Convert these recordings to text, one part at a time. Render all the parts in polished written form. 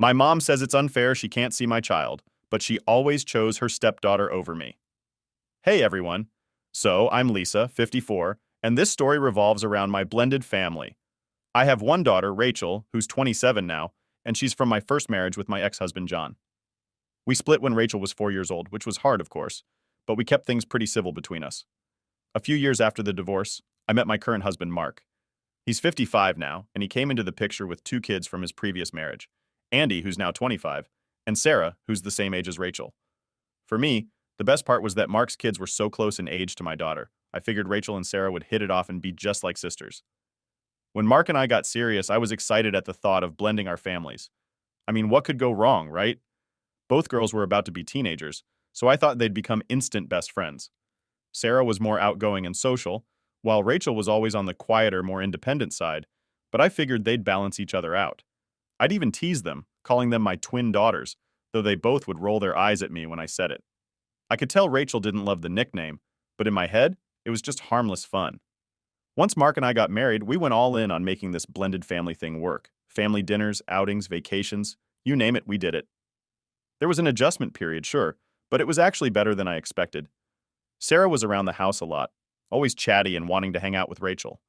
My mom says it's unfair she can't see my child, but she always chose her stepdaughter over me. Hey everyone. So, I'm Lisa, 54, and this story revolves around my blended family. I have one daughter, Rachel, who's 27 now, and she's from my first marriage with my ex-husband, John. We split when Rachel was 4 years old, which was hard, of course, but we kept things pretty civil between us. A few years after the divorce, I met my current husband, Mark. He's 55 now, and he came into the picture with two kids from his previous marriage, Andy, who's now 25, and Sarah, who's the same age as Rachel. For me, the best part was that Mark's kids were so close in age to my daughter. I figured Rachel and Sarah would hit it off and be just like sisters. When Mark and I got serious, I was excited at the thought of blending our families. I mean, what could go wrong, right? Both girls were about to be teenagers, so I thought they'd become instant best friends. Sarah was more outgoing and social, while Rachel was always on the quieter, more independent side, but I figured they'd balance each other out. I'd even tease them, calling them my twin daughters, though they both would roll their eyes at me when I said it. I could tell Rachel didn't love the nickname, but in my head, it was just harmless fun. Once Mark and I got married, we went all in on making this blended family thing work. Family dinners, outings, vacations, you name it, we did it. There was an adjustment period, sure, but it was actually better than I expected. Sarah was around the house a lot, always chatty and wanting to hang out with Rachel.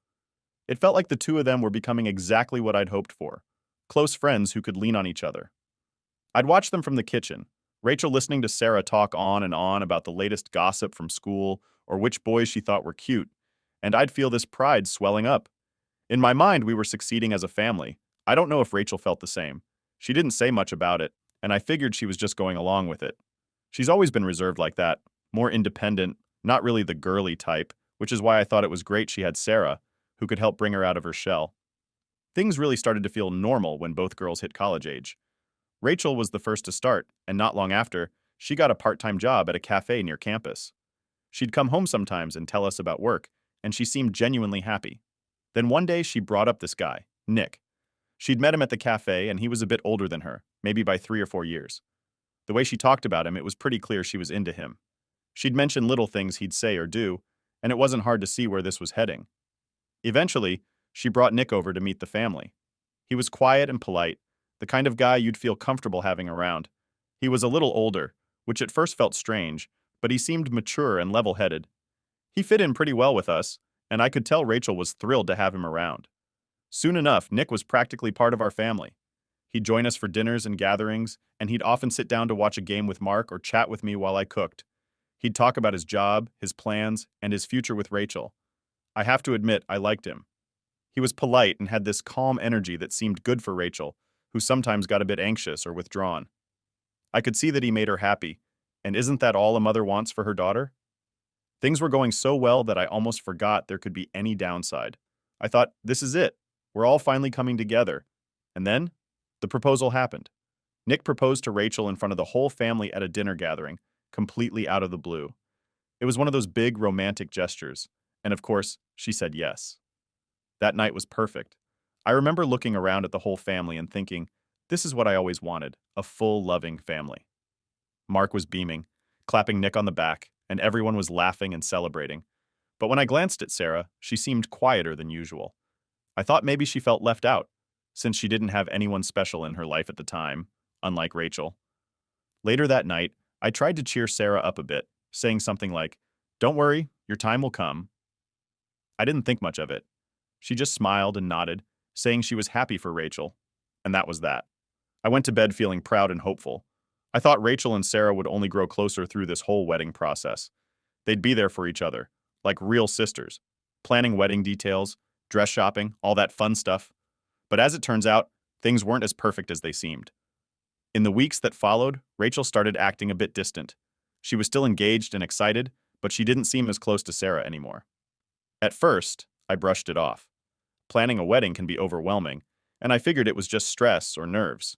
It felt like the two of them were becoming exactly what I'd hoped for, close friends who could lean on each other. I'd watch them from the kitchen, Rachel listening to Sarah talk on and on about the latest gossip from school or which boys she thought were cute, and I'd feel this pride swelling up. In my mind, we were succeeding as a family. I don't know if Rachel felt the same. She didn't say much about it, and I figured she was just going along with it. She's always been reserved like that, more independent, not really the girly type, which is why I thought it was great she had Sarah, who could help bring her out of her shell. Things really started to feel normal when both girls hit college age. Rachel was the first to start, and not long after, she got a part-time job at a cafe near campus. She'd come home sometimes and tell us about work, and she seemed genuinely happy. Then one day she brought up this guy, Nick. She'd met him at the cafe, and he was a bit older than her, maybe by 3 or 4 years. The way she talked about him, it was pretty clear she was into him. She'd mention little things he'd say or do, and it wasn't hard to see where this was heading. Eventually, she brought Nick over to meet the family. He was quiet and polite, the kind of guy you'd feel comfortable having around. He was a little older, which at first felt strange, but he seemed mature and level-headed. He fit in pretty well with us, and I could tell Rachel was thrilled to have him around. Soon enough, Nick was practically part of our family. He'd join us for dinners and gatherings, and he'd often sit down to watch a game with Mark or chat with me while I cooked. He'd talk about his job, his plans, and his future with Rachel. I have to admit, I liked him. He was polite and had this calm energy that seemed good for Rachel, who sometimes got a bit anxious or withdrawn. I could see that he made her happy, and isn't that all a mother wants for her daughter? Things were going so well that I almost forgot there could be any downside. I thought, this is it. We're all finally coming together. And then, the proposal happened. Nick proposed to Rachel in front of the whole family at a dinner gathering, completely out of the blue. It was one of those big romantic gestures, and of course, she said yes. That night was perfect. I remember looking around at the whole family and thinking, this is what I always wanted, a full, loving family. Mark was beaming, clapping Nick on the back, and everyone was laughing and celebrating. But when I glanced at Sarah, she seemed quieter than usual. I thought maybe she felt left out, since she didn't have anyone special in her life at the time, unlike Rachel. Later that night, I tried to cheer Sarah up a bit, saying something like, "Don't worry, your time will come." I didn't think much of it. She just smiled and nodded, saying she was happy for Rachel, and that was that. I went to bed feeling proud and hopeful. I thought Rachel and Sarah would only grow closer through this whole wedding process. They'd be there for each other, like real sisters, planning wedding details, dress shopping, all that fun stuff. But as it turns out, things weren't as perfect as they seemed. In the weeks that followed, Rachel started acting a bit distant. She was still engaged and excited, but she didn't seem as close to Sarah anymore. At first, I brushed it off. Planning a wedding can be overwhelming, and I figured it was just stress or nerves.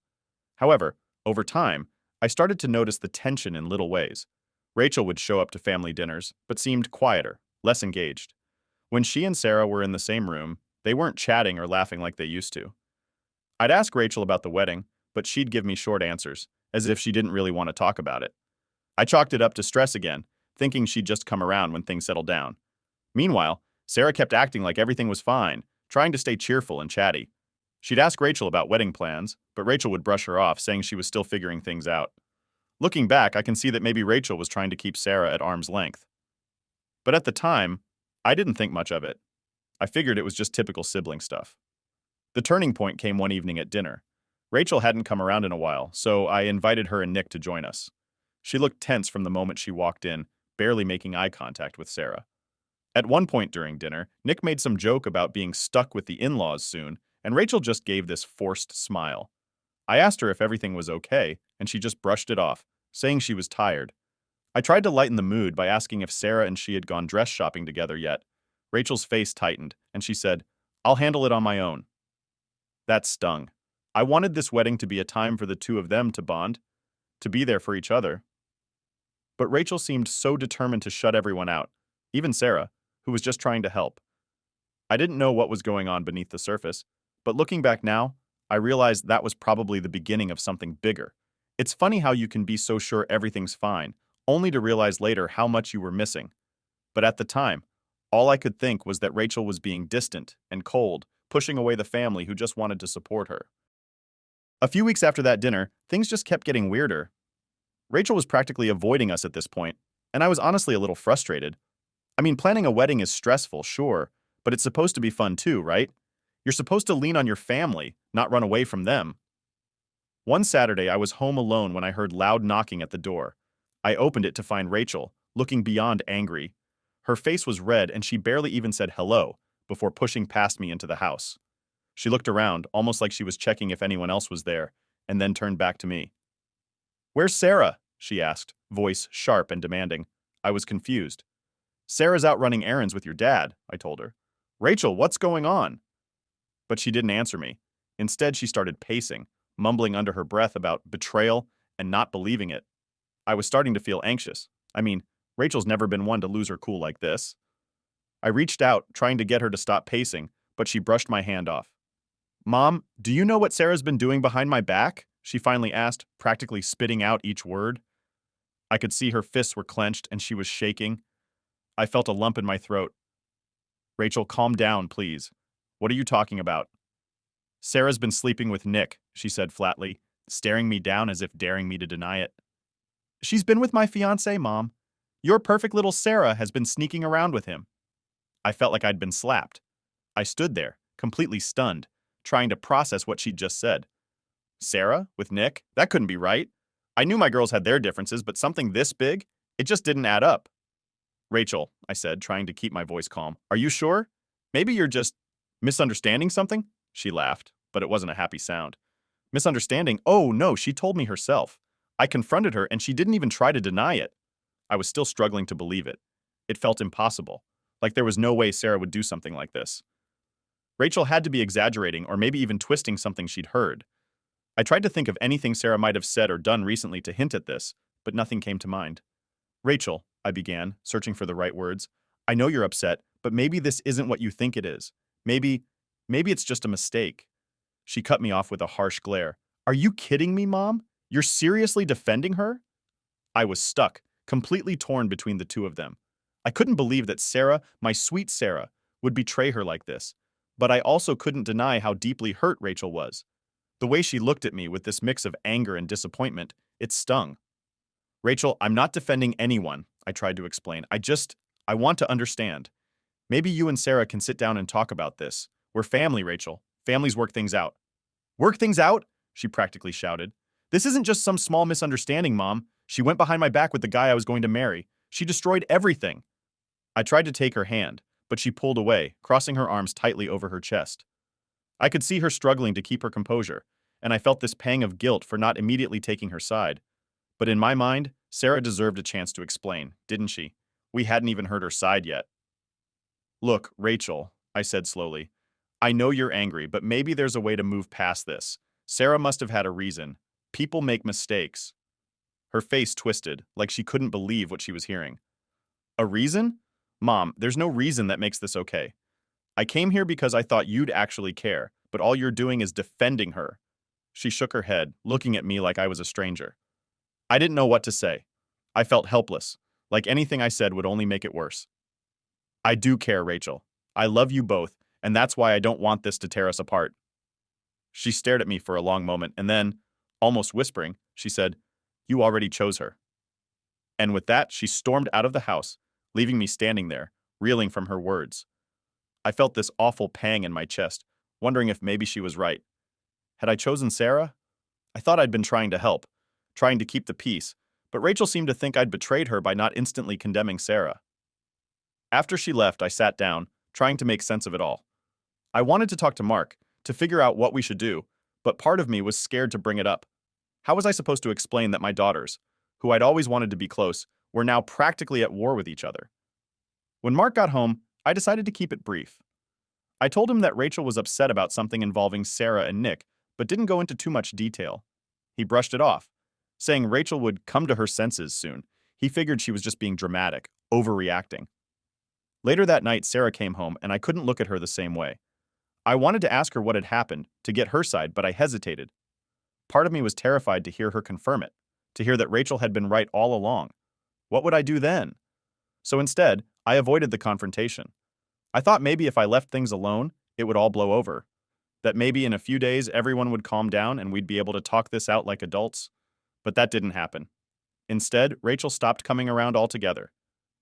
However, over time, I started to notice the tension in little ways. Rachel would show up to family dinners, but seemed quieter, less engaged. When she and Sarah were in the same room, they weren't chatting or laughing like they used to. I'd ask Rachel about the wedding, but she'd give me short answers, as if she didn't really want to talk about it. I chalked it up to stress again, thinking she'd just come around when things settled down. Meanwhile, Sarah kept acting like everything was fine, trying to stay cheerful and chatty. She'd ask Rachel about wedding plans, but Rachel would brush her off, saying she was still figuring things out. Looking back, I can see that maybe Rachel was trying to keep Sarah at arm's length. But at the time, I didn't think much of it. I figured it was just typical sibling stuff. The turning point came one evening at dinner. Rachel hadn't come around in a while, so I invited her and Nick to join us. She looked tense from the moment she walked in, barely making eye contact with Sarah. At one point during dinner, Nick made some joke about being stuck with the in-laws soon, and Rachel just gave this forced smile. I asked her if everything was okay, and she just brushed it off, saying she was tired. I tried to lighten the mood by asking if Sarah and she had gone dress shopping together yet. Rachel's face tightened, and she said, "I'll handle it on my own." That stung. I wanted this wedding to be a time for the two of them to bond, to be there for each other. But Rachel seemed so determined to shut everyone out, even Sarah, who was just trying to help. I didn't know what was going on beneath the surface, but looking back now, I realized that was probably the beginning of something bigger. It's funny how you can be so sure everything's fine, only to realize later how much you were missing. But at the time, all I could think was that Rachel was being distant and cold, pushing away the family who just wanted to support her. A few weeks after that dinner, things just kept getting weirder. Rachel was practically avoiding us at this point, and I was honestly a little frustrated. I mean, planning a wedding is stressful, sure, but it's supposed to be fun too, right? You're supposed to lean on your family, not run away from them. One Saturday, I was home alone when I heard loud knocking at the door. I opened it to find Rachel, looking beyond angry. Her face was red and she barely even said hello before pushing past me into the house. She looked around, almost like she was checking if anyone else was there, and then turned back to me. "Where's Sarah?" she asked, voice sharp and demanding. I was confused. "Sarah's out running errands with your dad," I told her. "Rachel, what's going on?" But she didn't answer me. Instead, she started pacing, mumbling under her breath about betrayal and not believing it. I was starting to feel anxious. I mean, Rachel's never been one to lose her cool like this. I reached out, trying to get her to stop pacing, but she brushed my hand off. "Mom, do you know what Sarah's been doing behind my back?" she finally asked, practically spitting out each word. I could see her fists were clenched and she was shaking. I felt a lump in my throat. "Rachel, calm down, please. What are you talking about?" "Sarah's been sleeping with Nick," she said flatly, staring me down as if daring me to deny it. "She's been with my fiancé, Mom. Your perfect little Sarah has been sneaking around with him." I felt like I'd been slapped. I stood there, completely stunned, trying to process what she'd just said. Sarah? With Nick? That couldn't be right. I knew my girls had their differences, but something this big? It just didn't add up. "Rachel," I said, trying to keep my voice calm, "are you sure? Maybe you're just misunderstanding something?" She laughed, but it wasn't a happy sound. "Misunderstanding? Oh, no, she told me herself. I confronted her and she didn't even try to deny it." I was still struggling to believe it. It felt impossible, like there was no way Sarah would do something like this. Rachel had to be exaggerating or maybe even twisting something she'd heard. I tried to think of anything Sarah might have said or done recently to hint at this, but nothing came to mind. "Rachel," I began, searching for the right words, "I know you're upset, but maybe this isn't what you think it is. Maybe it's just a mistake." She cut me off with a harsh glare. "Are you kidding me, Mom? You're seriously defending her?" I was stuck, completely torn between the two of them. I couldn't believe that Sarah, my sweet Sarah, would betray her like this, but I also couldn't deny how deeply hurt Rachel was. The way she looked at me with this mix of anger and disappointment, it stung. "Rachel, I'm not defending anyone," I tried to explain. I want to understand. Maybe you and Sarah can sit down and talk about this. We're family, Rachel. Families work things out." "Work things out?" she practically shouted. "This isn't just some small misunderstanding, Mom. She went behind my back with the guy I was going to marry. She destroyed everything." I tried to take her hand, but she pulled away, crossing her arms tightly over her chest. I could see her struggling to keep her composure, and I felt this pang of guilt for not immediately taking her side. But in my mind, Sarah deserved a chance to explain, didn't she? We hadn't even heard her side yet. "Look, Rachel," I said slowly, "I know you're angry, but maybe there's a way to move past this. Sarah must have had a reason. People make mistakes." Her face twisted, like she couldn't believe what she was hearing. "A reason? Mom, there's no reason that makes this okay. I came here because I thought you'd actually care, but all you're doing is defending her." She shook her head, looking at me like I was a stranger. I didn't know what to say. I felt helpless, like anything I said would only make it worse. "I do care, Rachel. I love you both, and that's why I don't want this to tear us apart." She stared at me for a long moment and then, almost whispering, she said, "You already chose her." And with that, she stormed out of the house, leaving me standing there, reeling from her words. I felt this awful pang in my chest, wondering if maybe she was right. Had I chosen Sarah? I thought I'd been trying to help, trying to keep the peace, but Rachel seemed to think I'd betrayed her by not instantly condemning Sarah. After she left, I sat down, trying to make sense of it all. I wanted to talk to Mark, to figure out what we should do, but part of me was scared to bring it up. How was I supposed to explain that my daughters, who I'd always wanted to be close, were now practically at war with each other? When Mark got home, I decided to keep it brief. I told him that Rachel was upset about something involving Sarah and Nick, but didn't go into too much detail. He brushed it off, saying Rachel would come to her senses soon. He figured she was just being dramatic, overreacting. Later that night, Sarah came home, and I couldn't look at her the same way. I wanted to ask her what had happened, to get her side, but I hesitated. Part of me was terrified to hear her confirm it, to hear that Rachel had been right all along. What would I do then? So instead, I avoided the confrontation. I thought maybe if I left things alone, it would all blow over. That maybe in a few days everyone would calm down and we'd be able to talk this out like adults. But that didn't happen. Instead, Rachel stopped coming around altogether.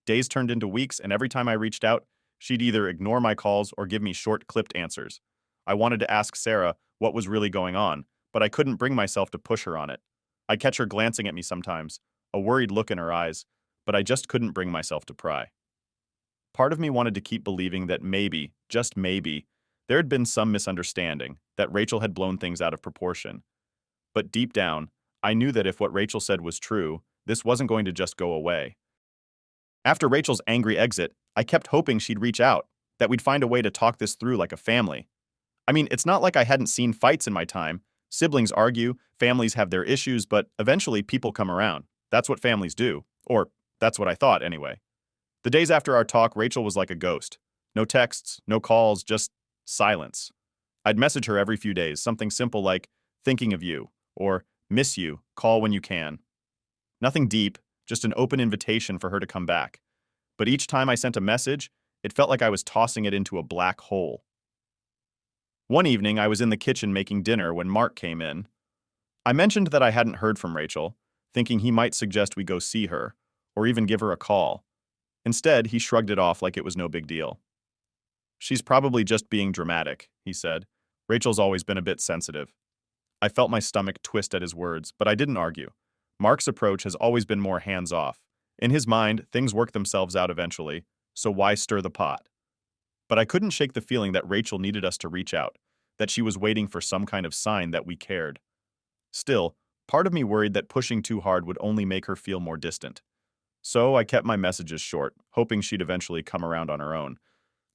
Days turned into weeks, and every time I reached out, she'd either ignore my calls or give me short, clipped answers. I wanted to ask Sarah what was really going on, but I couldn't bring myself to push her on it. I'd catch her glancing at me sometimes, a worried look in her eyes, but I just couldn't bring myself to pry. Part of me wanted to keep believing that maybe, just maybe, there had been some misunderstanding, that Rachel had blown things out of proportion. But deep down, I knew that if what Rachel said was true, this wasn't going to just go away. After Rachel's angry exit, I kept hoping she'd reach out, that we'd find a way to talk this through like a family. I mean, it's not like I hadn't seen fights in my time. Siblings argue, families have their issues, but eventually people come around. That's what families do. Or, that's what I thought, anyway. The days after our talk, Rachel was like a ghost. No texts, no calls, just silence. I'd message her every few days, something simple like, thinking of you, or miss you, call when you can. Nothing deep, just an open invitation for her to come back. But each time I sent a message, it felt like I was tossing it into a black hole. One evening, I was in the kitchen making dinner when Mark came in. I mentioned that I hadn't heard from Rachel, thinking he might suggest we go see her, or even give her a call. Instead, he shrugged it off like it was no big deal. "She's probably just being dramatic," he said. "Rachel's always been a bit sensitive." I felt my stomach twist at his words, but I didn't argue. Mark's approach has always been more hands-off. In his mind, things work themselves out eventually, so why stir the pot? But I couldn't shake the feeling that Rachel needed us to reach out, that she was waiting for some kind of sign that we cared. Still, part of me worried that pushing too hard would only make her feel more distant. So I kept my messages short, hoping she'd eventually come around on her own.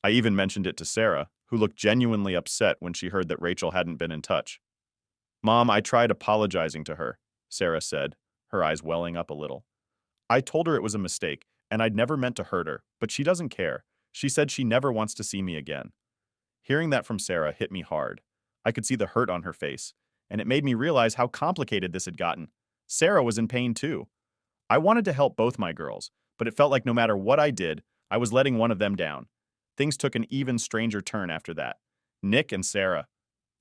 I even mentioned it to Sarah, who looked genuinely upset when she heard that Rachel hadn't been in touch. "Mom, I tried apologizing to her," Sarah said, her eyes welling up a little. "I told her it was a mistake, and I'd never meant to hurt her, but she doesn't care. She said she never wants to see me again." Hearing that from Sarah hit me hard. I could see the hurt on her face, and it made me realize how complicated this had gotten. Sarah was in pain too. I wanted to help both my girls, but it felt like no matter what I did, I was letting one of them down. Things took an even stranger turn after that. Nick and Sarah,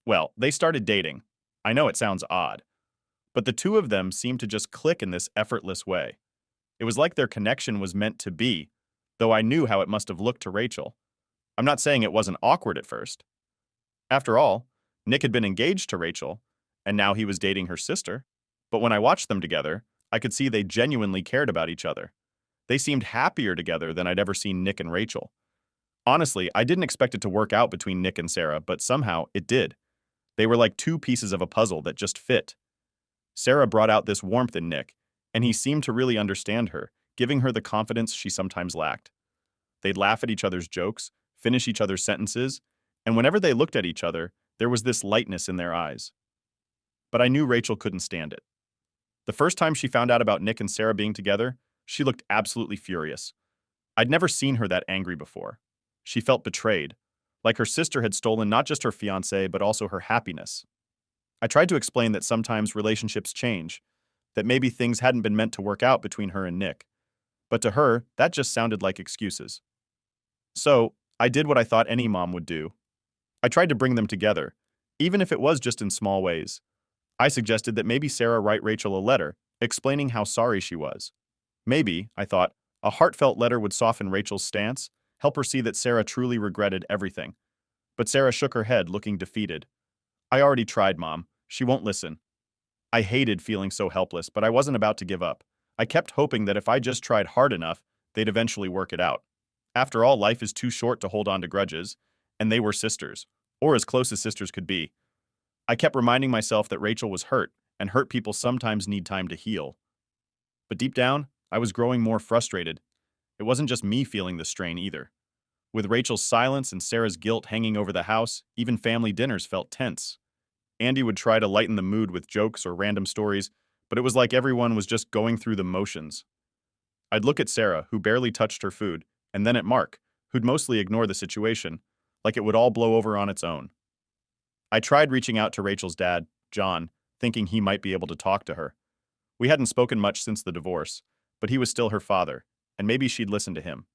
well, they started dating. I know it sounds odd, but the two of them seemed to just click in this effortless way. It was like their connection was meant to be, though I knew how it must have looked to Rachel. I'm not saying it wasn't awkward at first. After all, Nick had been engaged to Rachel, and now he was dating her sister. But when I watched them together, I could see they genuinely cared about each other. They seemed happier together than I'd ever seen Nick and Rachel. Honestly, I didn't expect it to work out between Nick and Sarah, but somehow it did. They were like two pieces of a puzzle that just fit. Sarah brought out this warmth in Nick, and he seemed to really understand her, giving her the confidence she sometimes lacked. They'd laugh at each other's jokes, finish each other's sentences, and whenever they looked at each other, there was this lightness in their eyes. But I knew Rachel couldn't stand it. The first time she found out about Nick and Sarah being together, she looked absolutely furious. I'd never seen her that angry before. She felt betrayed, like her sister had stolen not just her fiancé, but also her happiness. I tried to explain that sometimes relationships change, that maybe things hadn't been meant to work out between her and Nick. But to her, that just sounded like excuses. So, I did what I thought any mom would do. I tried to bring them together, even if it was just in small ways. I suggested that maybe Sarah write Rachel a letter, explaining how sorry she was. Maybe, I thought, a heartfelt letter would soften Rachel's stance, help her see that Sarah truly regretted everything. But Sarah shook her head, looking defeated. I already tried, Mom. She won't listen. I hated feeling so helpless, but I wasn't about to give up. I kept hoping that if I just tried hard enough, they'd eventually work it out. After all, life is too short to hold on to grudges, and they were sisters, or as close as sisters could be. I kept reminding myself that Rachel was hurt, and hurt people sometimes need time to heal. But deep down, I was growing more frustrated. It wasn't just me feeling the strain either. With Rachel's silence and Sarah's guilt hanging over the house, even family dinners felt tense. Andy would try to lighten the mood with jokes or random stories, but it was like everyone was just going through the motions. I'd look at Sarah, who barely touched her food, and then at Mark, who'd mostly ignore the situation, like it would all blow over on its own. I tried reaching out to Rachel's dad, John, thinking he might be able to talk to her. We hadn't spoken much since the divorce, but he was still her father, and maybe she'd listen to him.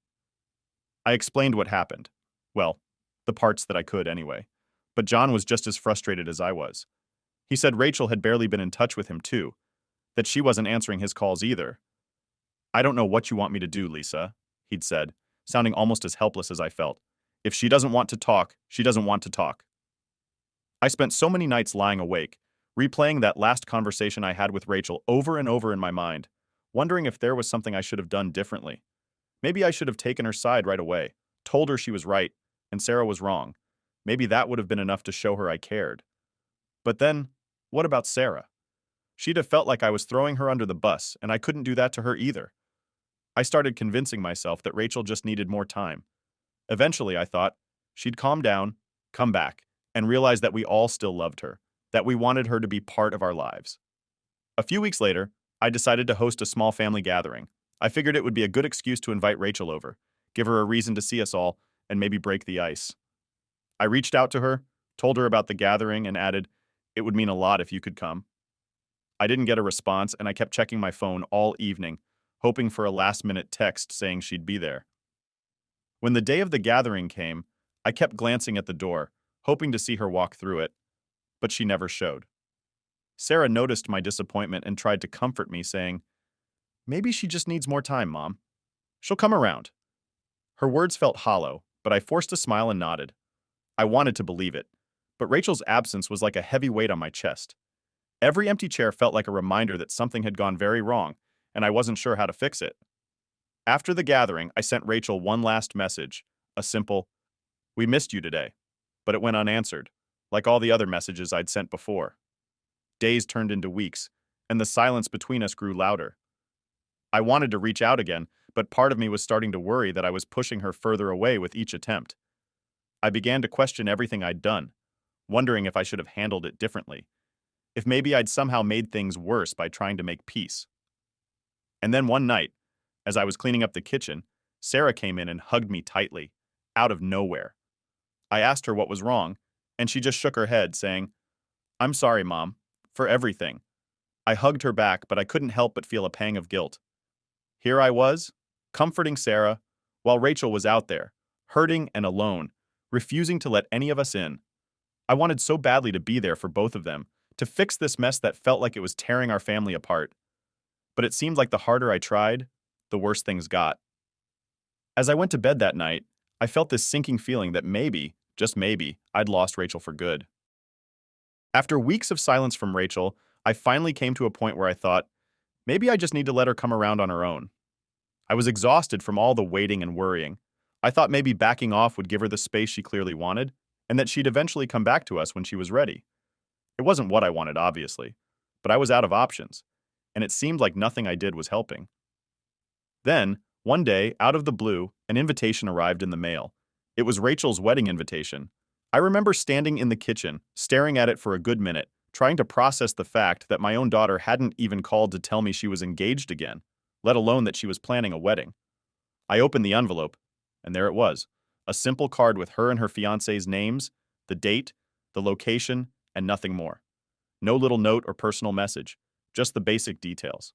I explained what happened. Well, the parts that I could anyway. But John was just as frustrated as I was. He said Rachel had barely been in touch with him too, that she wasn't answering his calls either. I don't know what you want me to do, Lisa, he'd said, sounding almost as helpless as I felt. If she doesn't want to talk, she doesn't want to talk. I spent so many nights lying awake, replaying that last conversation I had with Rachel over and over in my mind, wondering if there was something I should have done differently. Maybe I should have taken her side right away, told her she was right, and Sarah was wrong. Maybe that would have been enough to show her I cared. But then, what about Sarah? She'd have felt like I was throwing her under the bus, and I couldn't do that to her either. I started convincing myself that Rachel just needed more time. Eventually, I thought, she'd calm down, come back, and realize that we all still loved her, that we wanted her to be part of our lives. A few weeks later, I decided to host a small family gathering. I figured it would be a good excuse to invite Rachel over, give her a reason to see us all, and maybe break the ice. I reached out to her, told her about the gathering, and added, it would mean a lot if you could come. I didn't get a response, and I kept checking my phone all evening, hoping for a last-minute text saying she'd be there. When the day of the gathering came, I kept glancing at the door, hoping to see her walk through it, but she never showed. Sarah noticed my disappointment and tried to comfort me, saying, maybe she just needs more time, Mom. She'll come around. Her words felt hollow, but I forced a smile and nodded. I wanted to believe it, but Rachel's absence was like a heavy weight on my chest. Every empty chair felt like a reminder that something had gone very wrong, and I wasn't sure how to fix it. After the gathering, I sent Rachel one last message, a simple, we missed you today, but it went unanswered, like all the other messages I'd sent before. Days turned into weeks, and the silence between us grew louder. I wanted to reach out again, but part of me was starting to worry that I was pushing her further away with each attempt. I began to question everything I'd done, wondering if I should have handled it differently, if maybe I'd somehow made things worse by trying to make peace. And then one night, as I was cleaning up the kitchen, Sarah came in and hugged me tightly, out of nowhere. I asked her what was wrong, and she just shook her head, saying, I'm sorry, Mom, for everything. I hugged her back, but I couldn't help but feel a pang of guilt. Here I was, comforting Sarah, while Rachel was out there, hurting and alone, refusing to let any of us in. I wanted so badly to be there for both of them, to fix this mess that felt like it was tearing our family apart. But it seemed like the harder I tried, the worse things got. As I went to bed that night, I felt this sinking feeling that maybe, just maybe, I'd lost Rachel for good. After weeks of silence from Rachel, I finally came to a point where I thought, maybe I just need to let her come around on her own. I was exhausted from all the waiting and worrying. I thought maybe backing off would give her the space she clearly wanted, and that she'd eventually come back to us when she was ready. It wasn't what I wanted, obviously, but I was out of options, and it seemed like nothing I did was helping. Then, one day, out of the blue, an invitation arrived in the mail. It was Rachel's wedding invitation. I remember standing in the kitchen, staring at it for a good minute, trying to process the fact that my own daughter hadn't even called to tell me she was engaged again, let alone that she was planning a wedding. I opened the envelope, and there it was, a simple card with her and her fiancé's names, the date, the location, and nothing more. No little note or personal message, just the basic details.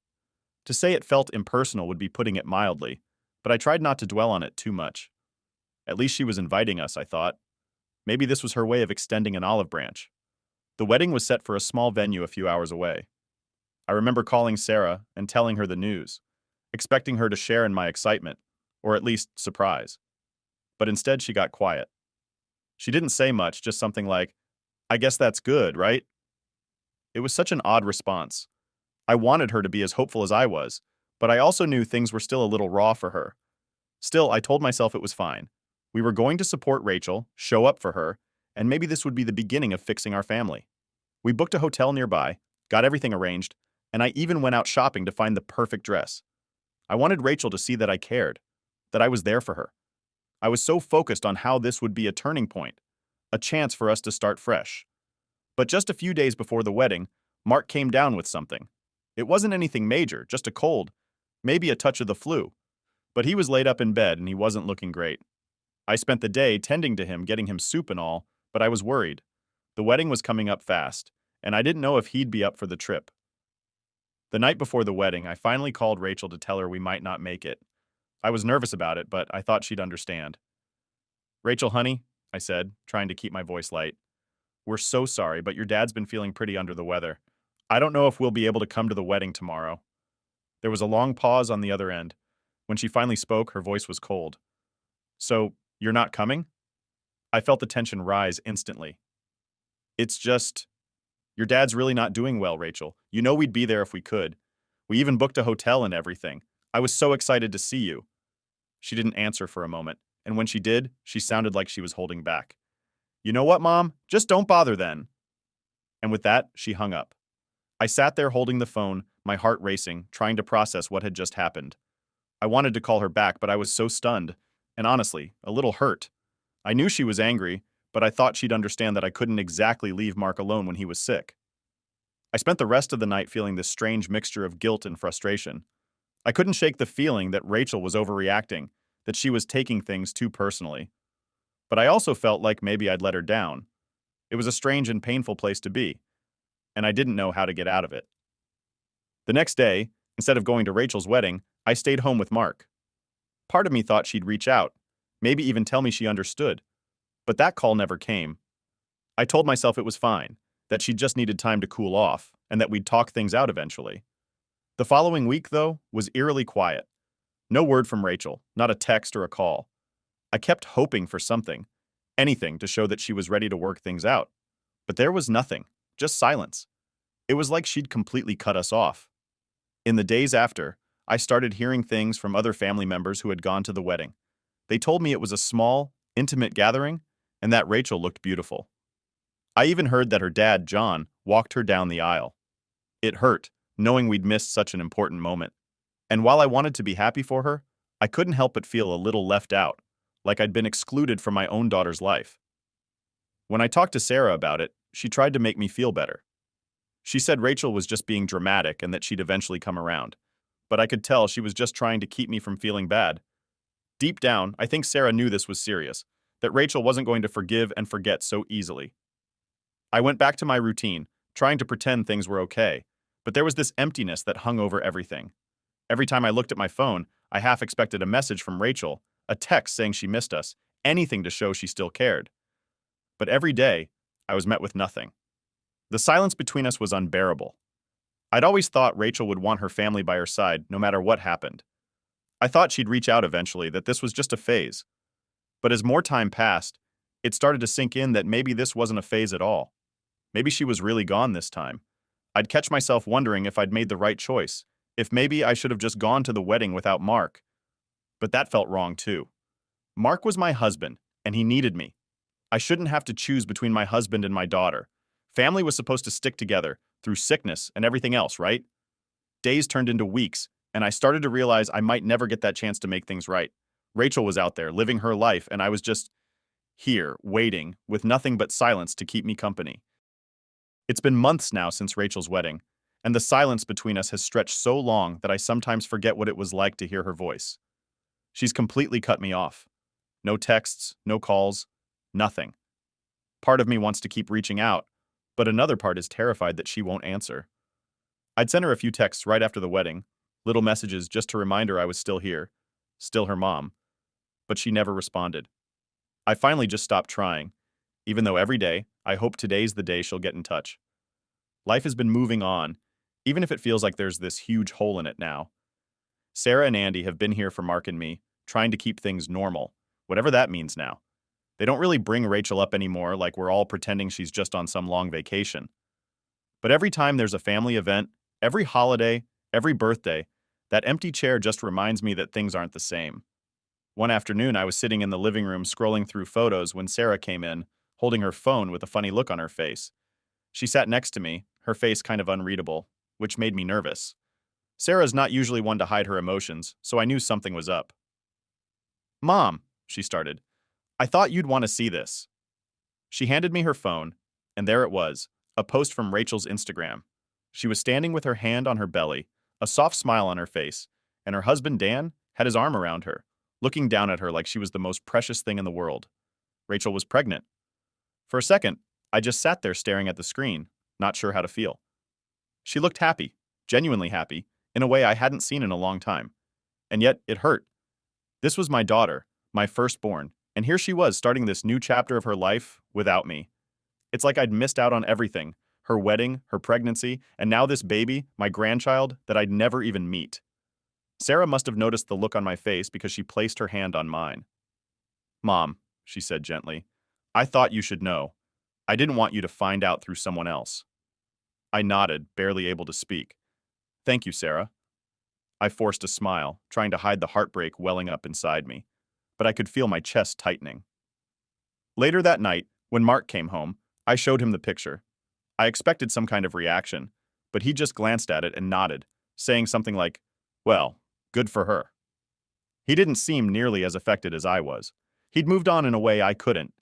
To say it felt impersonal would be putting it mildly, but I tried not to dwell on it too much. At least she was inviting us, I thought. Maybe this was her way of extending an olive branch. The wedding was set for a small venue a few hours away. I remember calling Sarah and telling her the news, expecting her to share in my excitement, or at least surprise. But instead, she got quiet. She didn't say much, just something like, "I guess that's good, right?" It was such an odd response. I wanted her to be as hopeful as I was, but I also knew things were still a little raw for her. Still, I told myself it was fine. We were going to support Rachel, show up for her, and maybe this would be the beginning of fixing our family. We booked a hotel nearby, got everything arranged, and I even went out shopping to find the perfect dress. I wanted Rachel to see that I cared, that I was there for her. I was so focused on how this would be a turning point, a chance for us to start fresh. But just a few days before the wedding, Mark came down with something. It wasn't anything major, just a cold, maybe a touch of the flu. But he was laid up in bed and he wasn't looking great. I spent the day tending to him, getting him soup and all, but I was worried. The wedding was coming up fast, and I didn't know if he'd be up for the trip. The night before the wedding, I finally called Rachel to tell her we might not make it. I was nervous about it, but I thought she'd understand. "Rachel, honey," I said, trying to keep my voice light, "we're so sorry, but your dad's been feeling pretty under the weather. I don't know if we'll be able to come to the wedding tomorrow." There was a long pause on the other end. When she finally spoke, her voice was cold. "So, you're not coming?" I felt the tension rise instantly. "It's just, your dad's really not doing well, Rachel. You know we'd be there if we could. We even booked a hotel and everything. I was so excited to see you." She didn't answer for a moment, and when she did, she sounded like she was holding back. "You know what, Mom? Just don't bother then." And with that, she hung up. I sat there holding the phone, my heart racing, trying to process what had just happened. I wanted to call her back, but I was so stunned, and honestly, a little hurt. I knew she was angry, but I thought she'd understand that I couldn't exactly leave Mark alone when he was sick. I spent the rest of the night feeling this strange mixture of guilt and frustration. I couldn't shake the feeling that Rachel was overreacting, that she was taking things too personally. But I also felt like maybe I'd let her down. It was a strange and painful place to be, and I didn't know how to get out of it. The next day, instead of going to Rachel's wedding, I stayed home with Mark. Part of me thought she'd reach out, maybe even tell me she understood. But that call never came. I told myself it was fine, that she just needed time to cool off, and that we'd talk things out eventually. The following week, though, was eerily quiet. No word from Rachel, not a text or a call. I kept hoping for something, anything to show that she was ready to work things out. But there was nothing, just silence. It was like she'd completely cut us off. In the days after, I started hearing things from other family members who had gone to the wedding. They told me it was a small, intimate gathering, and that Rachel looked beautiful. I even heard that her dad, John, walked her down the aisle. It hurt, knowing we'd missed such an important moment. And while I wanted to be happy for her, I couldn't help but feel a little left out, like I'd been excluded from my own daughter's life. When I talked to Sarah about it, she tried to make me feel better. She said Rachel was just being dramatic and that she'd eventually come around. But I could tell she was just trying to keep me from feeling bad. Deep down, I think Sarah knew this was serious, that Rachel wasn't going to forgive and forget so easily. I went back to my routine, trying to pretend things were okay, but there was this emptiness that hung over everything. Every time I looked at my phone, I half expected a message from Rachel, a text saying she missed us, anything to show she still cared. But every day, I was met with nothing. The silence between us was unbearable. I'd always thought Rachel would want her family by her side no matter what happened. I thought she'd reach out eventually, that this was just a phase. But as more time passed, it started to sink in that maybe this wasn't a phase at all. Maybe she was really gone this time. I'd catch myself wondering if I'd made the right choice, if maybe I should have just gone to the wedding without Mark. But that felt wrong too. Mark was my husband, and he needed me. I shouldn't have to choose between my husband and my daughter. Family was supposed to stick together, through sickness and everything else, right? Days turned into weeks, and I started to realize I might never get that chance to make things right. Rachel was out there, living her life, and I was just here, waiting, with nothing but silence to keep me company. It's been months now since Rachel's wedding, and the silence between us has stretched so long that I sometimes forget what it was like to hear her voice. She's completely cut me off. No texts, no calls, nothing. Part of me wants to keep reaching out, but another part is terrified that she won't answer. I'd sent her a few texts right after the wedding, little messages just to remind her I was still here, still her mom, but she never responded. I finally just stopped trying, even though every day, I hope today's the day she'll get in touch. Life has been moving on, even if it feels like there's this huge hole in it now. Sarah and Andy have been here for Mark and me, trying to keep things normal, whatever that means now. They don't really bring Rachel up anymore like we're all pretending she's just on some long vacation. But every time there's a family event, every holiday, every birthday, that empty chair just reminds me that things aren't the same. One afternoon, I was sitting in the living room scrolling through photos when Sarah came in, holding her phone with a funny look on her face. She sat next to me, her face kind of unreadable, which made me nervous. Sarah's not usually one to hide her emotions, so I knew something was up. "Mom," she started, "I thought you'd want to see this." She handed me her phone, and there it was, a post from Rachel's Instagram. She was standing with her hand on her belly, a soft smile on her face, and her husband Dan had his arm around her, looking down at her like she was the most precious thing in the world. Rachel was pregnant. For a second, I just sat there staring at the screen, not sure how to feel. She looked happy, genuinely happy, in a way I hadn't seen in a long time. And yet, it hurt. This was my daughter, my firstborn, and here she was starting this new chapter of her life without me. It's like I'd missed out on everything, her wedding, her pregnancy, and now this baby, my grandchild, that I'd never even meet. Sarah must have noticed the look on my face because she placed her hand on mine. "Mom," she said gently, "I thought you should know. I didn't want you to find out through someone else." I nodded, barely able to speak. "Thank you, Sarah." I forced a smile, trying to hide the heartbreak welling up inside me, but I could feel my chest tightening. Later that night, when Mark came home, I showed him the picture. I expected some kind of reaction, but he just glanced at it and nodded, saying something like, "Well, good for her." He didn't seem nearly as affected as I was. He'd moved on in a way I couldn't.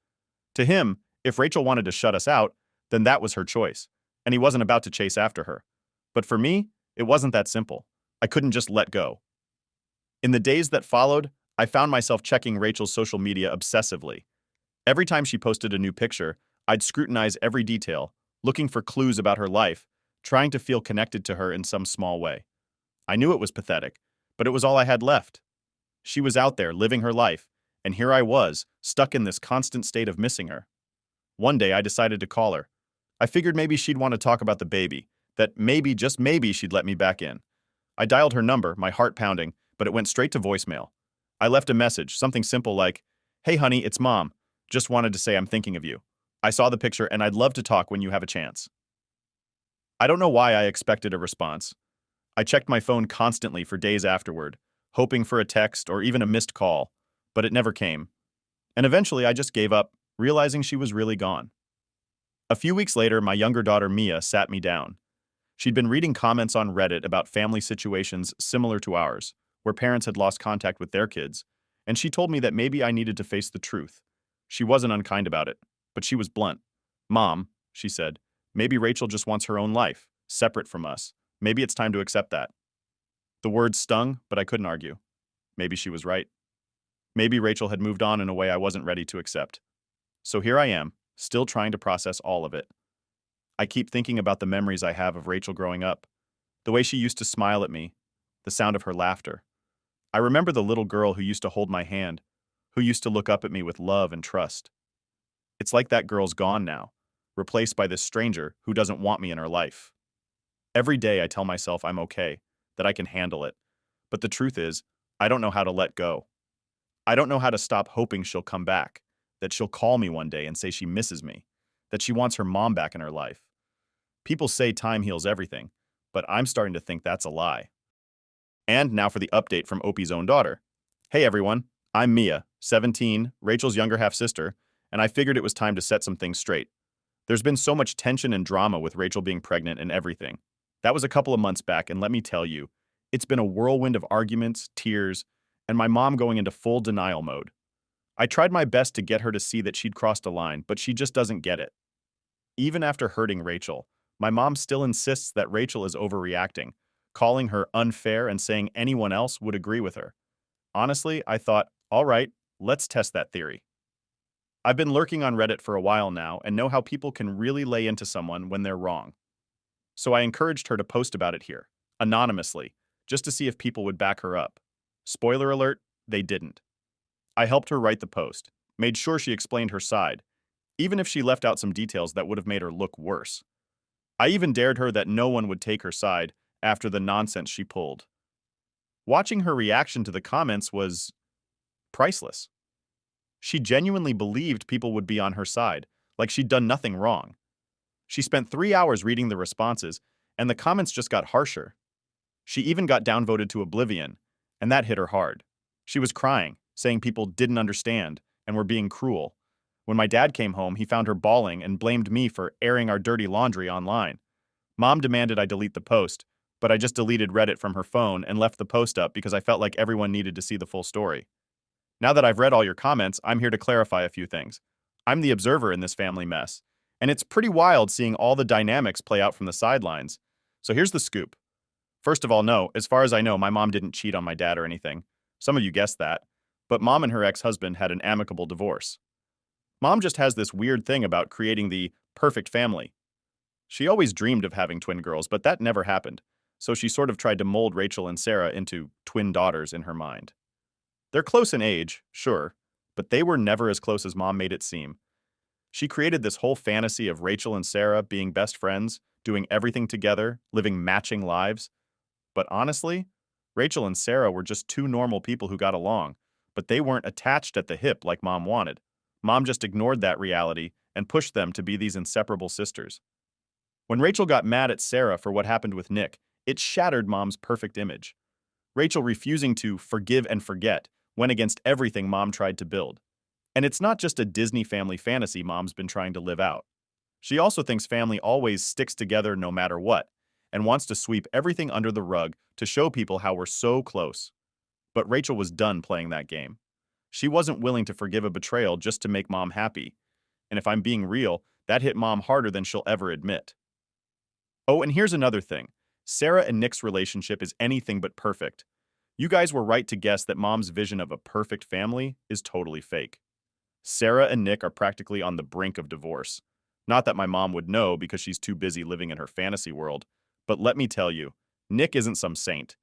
To him, if Rachel wanted to shut us out, then that was her choice, and he wasn't about to chase after her. But for me, it wasn't that simple. I couldn't just let go. In the days that followed, I found myself checking Rachel's social media obsessively. Every time she posted a new picture, I'd scrutinize every detail, looking for clues about her life, trying to feel connected to her in some small way. I knew it was pathetic, but it was all I had left. She was out there living her life, and here I was, stuck in this constant state of missing her. One day I decided to call her. I figured maybe she'd want to talk about the baby, that maybe, just maybe, she'd let me back in. I dialed her number, my heart pounding, but it went straight to voicemail. I left a message, something simple like, "Hey honey, it's Mom. Just wanted to say I'm thinking of you. I saw the picture and I'd love to talk when you have a chance." I don't know why I expected a response. I checked my phone constantly for days afterward, hoping for a text or even a missed call, but it never came. And eventually I just gave up, realizing she was really gone. A few weeks later, my younger daughter Mia sat me down. She'd been reading comments on Reddit about family situations similar to ours, where parents had lost contact with their kids, and she told me that maybe I needed to face the truth. She wasn't unkind about it, but she was blunt. "Mom," she said, "maybe Rachel just wants her own life, separate from us. Maybe it's time to accept that." The words stung, but I couldn't argue. Maybe she was right. Maybe Rachel had moved on in a way I wasn't ready to accept. So here I am, still trying to process all of it. I keep thinking about the memories I have of Rachel growing up, the way she used to smile at me, the sound of her laughter. I remember the little girl who used to hold my hand, who used to look up at me with love and trust. It's like that girl's gone now, replaced by this stranger who doesn't want me in her life. Every day I tell myself I'm okay, that I can handle it. But the truth is, I don't know how to let go. I don't know how to stop hoping she'll come back, that she'll call me one day and say she misses me, that she wants her mom back in her life. People say time heals everything, but I'm starting to think that's a lie. And now for the update from Opie's own daughter. Hey everyone, I'm Mia, 17, Rachel's younger half-sister, and I figured it was time to set some things straight. There's been so much tension and drama with Rachel being pregnant and everything. That was a couple of months back, and let me tell you, it's been a whirlwind of arguments, tears, and my mom going into full denial mode. I tried my best to get her to see that she'd crossed a line, but she just doesn't get it. Even after hurting Rachel, my mom still insists that Rachel is overreacting, calling her unfair and saying anyone else would agree with her. Honestly, I thought, all right, let's test that theory. I've been lurking on Reddit for a while now and know how people can really lay into someone when they're wrong. So I encouraged her to post about it here, anonymously, just to see if people would back her up. Spoiler alert, they didn't. I helped her write the post, made sure she explained her side, even if she left out some details that would have made her look worse. I even dared her that no one would take her side after the nonsense she pulled. Watching her reaction to the comments was priceless. She genuinely believed people would be on her side, like she'd done nothing wrong. She spent 3 hours reading the responses, and the comments just got harsher. She even got downvoted to oblivion, and that hit her hard. She was crying, saying people didn't understand and were being cruel. When my dad came home, he found her bawling and blamed me for airing our dirty laundry online. Mom demanded I delete the post, but I just deleted Reddit from her phone and left the post up because I felt like everyone needed to see the full story. Now that I've read all your comments, I'm here to clarify a few things. I'm the observer in this family mess, and it's pretty wild seeing all the dynamics play out from the sidelines. So here's the scoop. First of all, no, as far as I know, my mom didn't cheat on my dad or anything. Some of you guessed that. But mom and her ex-husband had an amicable divorce. Mom just has this weird thing about creating the perfect family. She always dreamed of having twin girls, but that never happened. So she sort of tried to mold Rachel and Sarah into twin daughters in her mind. They're close in age, sure, but they were never as close as mom made it seem. She created this whole fantasy of Rachel and Sarah being best friends, doing everything together, living matching lives. But honestly, Rachel and Sarah were just two normal people who got along, but they weren't attached at the hip like mom wanted. Mom just ignored that reality and pushed them to be these inseparable sisters. When Rachel got mad at Sarah for what happened with Nick, it shattered mom's perfect image. Rachel refusing to forgive and forget went against everything mom tried to build. And it's not just a Disney family fantasy mom's been trying to live out. She also thinks family always sticks together no matter what, and wants to sweep everything under the rug to show people how we're so close. But Rachel was done playing that game. She wasn't willing to forgive a betrayal just to make mom happy. And if I'm being real, that hit mom harder than she'll ever admit. Oh, and here's another thing. Sarah and Nick's relationship is anything but perfect. You guys were right to guess that mom's vision of a perfect family is totally fake. Sarah and Nick are practically on the brink of divorce. Not that my mom would know because she's too busy living in her fantasy world, but let me tell you, Nick isn't some saint.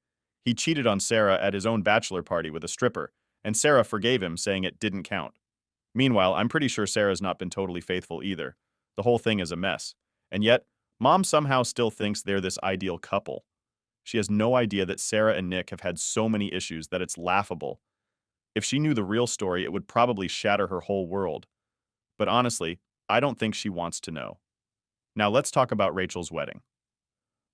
He cheated on Sarah at his own bachelor party with a stripper, and Sarah forgave him, saying it didn't count. Meanwhile, I'm pretty sure Sarah's not been totally faithful either. The whole thing is a mess. And yet, mom somehow still thinks they're this ideal couple. She has no idea that Sarah and Nick have had so many issues that it's laughable. If she knew the real story, it would probably shatter her whole world. But honestly, I don't think she wants to know. Now let's talk about Rachel's wedding.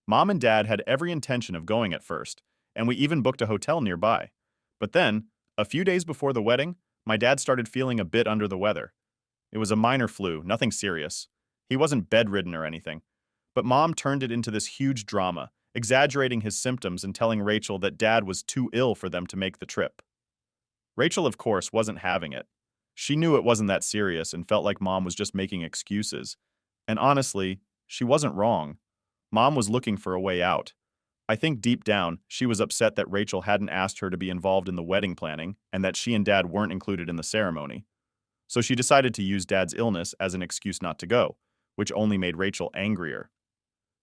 Mom and Dad had every intention of going at first, and we even booked a hotel nearby. But then, a few days before the wedding, my dad started feeling a bit under the weather. It was a minor flu, nothing serious. He wasn't bedridden or anything. But Mom turned it into this huge drama, exaggerating his symptoms and telling Rachel that Dad was too ill for them to make the trip. Rachel, of course, wasn't having it. She knew it wasn't that serious and felt like Mom was just making excuses. And honestly, she wasn't wrong. Mom was looking for a way out. I think deep down, she was upset that Rachel hadn't asked her to be involved in the wedding planning and that she and Dad weren't included in the ceremony. So she decided to use Dad's illness as an excuse not to go, which only made Rachel angrier.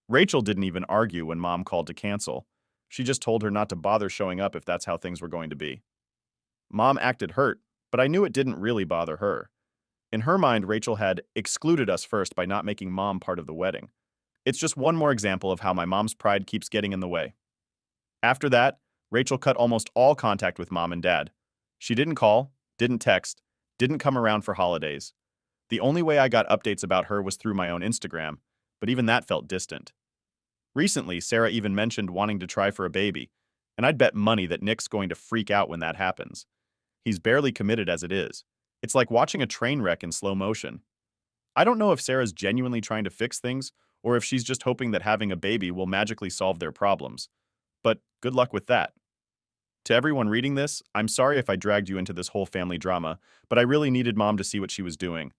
Rachel didn't even argue when Mom called to cancel. She just told her not to bother showing up if that's how things were going to be. Mom acted hurt, but I knew it didn't really bother her. In her mind, Rachel had excluded us first by not making Mom part of the wedding. It's just one more example of how my mom's pride keeps getting in the way. After that, Rachel cut almost all contact with Mom and Dad. She didn't call, didn't text, didn't come around for holidays. The only way I got updates about her was through my own Instagram, but even that felt distant. Recently, Sarah even mentioned wanting to try for a baby, and I'd bet money that Nick's going to freak out when that happens. He's barely committed as it is. It's like watching a train wreck in slow motion. I don't know if Sarah's genuinely trying to fix things or if she's just hoping that having a baby will magically solve their problems. But good luck with that. To everyone reading this, I'm sorry if I dragged you into this whole family drama, but I really needed Mom to see what she was doing.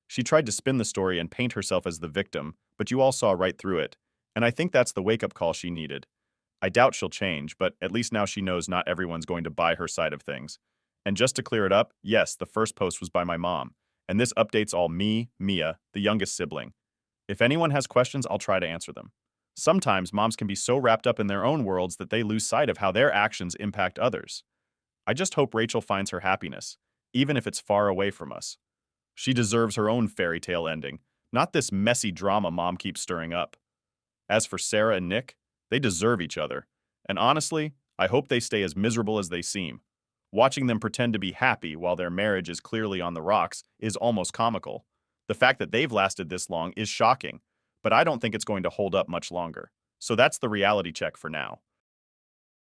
She tried to spin the story and paint herself as the victim, but you all saw right through it, and I think that's the wake-up call she needed. I doubt she'll change, but at least now she knows not everyone's going to buy her side of things. And just to clear it up, yes, the first post was by my mom, and this updates all me, Mia, the youngest sibling. If anyone has questions, I'll try to answer them. Sometimes moms can be so wrapped up in their own worlds that they lose sight of how their actions impact others. I just hope Rachel finds her happiness, even if it's far away from us. She deserves her own fairy tale ending, not this messy drama mom keeps stirring up. As for Sarah and Nick, they deserve each other. And honestly, I hope they stay as miserable as they seem. Watching them pretend to be happy while their marriage is clearly on the rocks is almost comical. The fact that they've lasted this long is shocking, but I don't think it's going to hold up much longer. So that's the reality check for now.